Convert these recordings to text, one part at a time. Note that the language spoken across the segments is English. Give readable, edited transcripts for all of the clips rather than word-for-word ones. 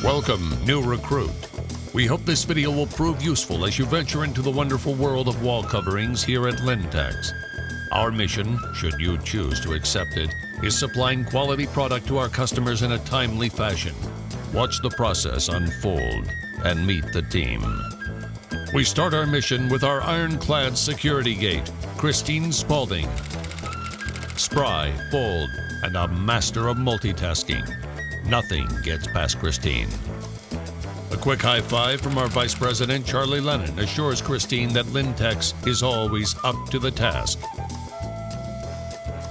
Welcome, new recruit. We hope this video will prove useful as you venture into the wonderful world of wall coverings here at Len-Tex. Our mission, should you choose to accept it, is supplying quality product to our customers in a timely fashion. Watch the process unfold and meet the team. We start our mission with our ironclad security gate, Christine Spaulding. Spry, bold, and a master of multitasking. Nothing gets past Christine. A quick high five from our Vice President, Charlie Lennon, assures Christine that Len-Tex is always up to the task.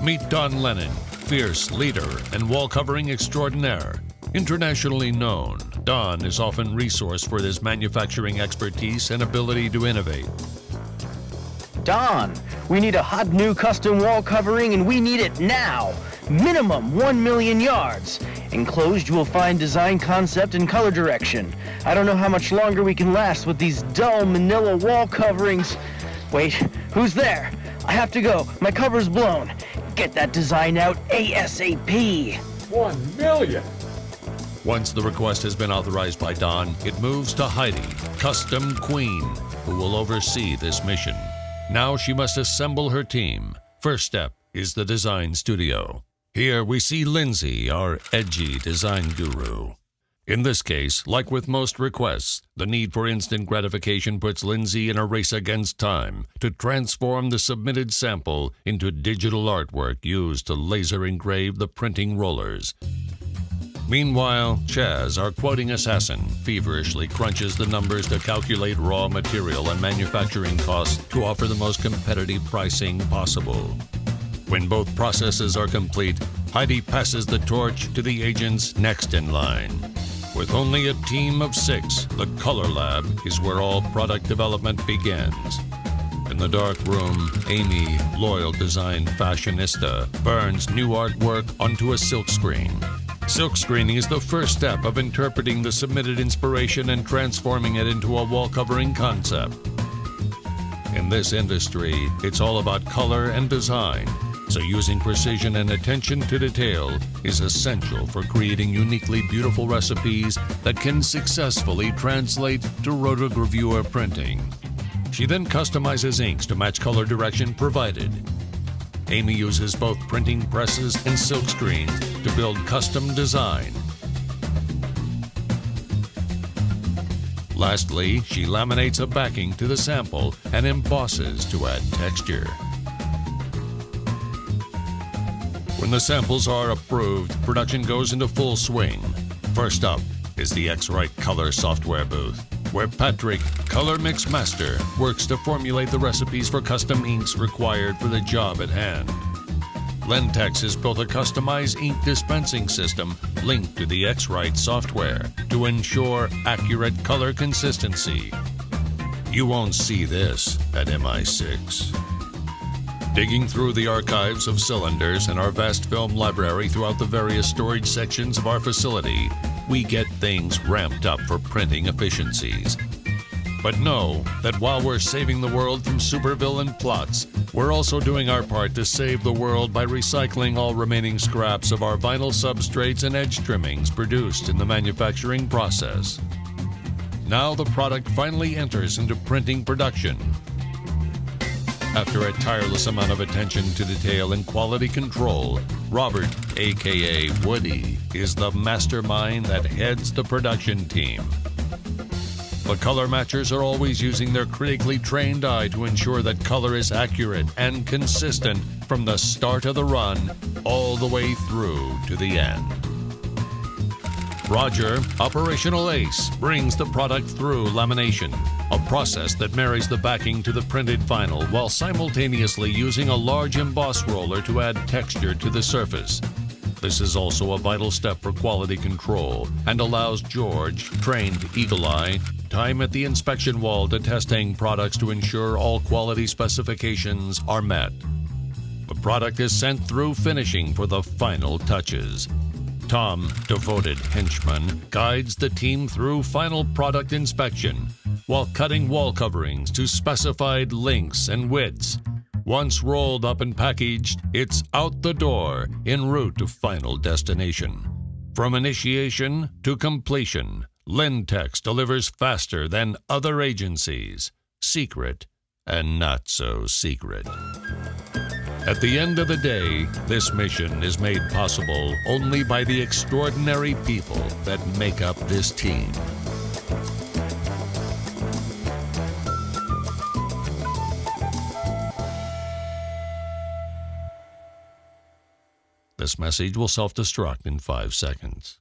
Meet Don Lennon, fierce leader and wall covering extraordinaire. Internationally known, Don is often resourced for his manufacturing expertise and ability to innovate. Don, we need a hot new custom wall covering and we need it now. Minimum 1 million yards. Enclosed, you will find design concept and color direction. I don't know how much longer we can last with these dull manila wall coverings. Wait, who's there? I have to go. My cover's blown. Get that design out ASAP. 1 million? Once the request has been authorized by Don, it moves to Heidi, Custom Queen, who will oversee this mission. Now she must assemble her team. First step is the design studio. Here we see Lindsay, our edgy design guru. In this case, like with most requests, the need for instant gratification puts Lindsay in a race against time to transform the submitted sample into digital artwork used to laser engrave the printing rollers. Meanwhile, Chaz, our quoting assassin, feverishly crunches the numbers to calculate raw material and manufacturing costs to offer the most competitive pricing possible. When both processes are complete, Heidi passes the torch to the agents next in line. With only a team of 6, the Color Lab is where all product development begins. In the dark room, Amy, loyal design fashionista, burns new artwork onto a silkscreen. Silkscreening is the first step of interpreting the submitted inspiration and transforming it into a wall covering concept. In this industry, it's all about color and design. So using precision and attention to detail is essential for creating uniquely beautiful recipes that can successfully translate to rotogravure printing. She then customizes inks to match color direction provided. Amy uses both printing presses and silkscreens to build custom design. Lastly, she laminates a backing to the sample and embosses to add texture. When the samples are approved, production goes into full swing. First up is the X-Rite Color software booth, where Patrick, Color Mix Master, works to formulate the recipes for custom inks required for the job at hand. Len-Tex has built a customized ink dispensing system linked to the X-Rite software to ensure accurate color consistency. You won't see this at MI6. Digging through the archives of cylinders and our vast film library throughout the various storage sections of our facility, we get things ramped up for printing efficiencies. But know that while we're saving the world from supervillain plots, we're also doing our part to save the world by recycling all remaining scraps of our vinyl substrates and edge trimmings produced in the manufacturing process. Now the product finally enters into printing production. After a tireless amount of attention to detail and quality control, Robert, aka Woody, is the mastermind that heads the production team. The color matchers are always using their critically trained eye to ensure that color is accurate and consistent from the start of the run all the way through to the end. Roger, Operational Ace, brings the product through lamination, a process that marries the backing to the printed vinyl while simultaneously using a large emboss roller to add texture to the surface. This is also a vital step for quality control and allows George, trained eagle eye, time at the inspection wall to testing products to ensure all quality specifications are met. The product is sent through finishing for the final touches. Tom, devoted henchman, guides the team through final product inspection while cutting wall coverings to specified lengths and widths. Once rolled up and packaged, it's out the door en route to final destination. From initiation to completion, Len-Tex delivers faster than other agencies, secret and not so secret. At the end of the day, this mission is made possible only by the extraordinary people that make up this team. This message will self-destruct in 5 seconds.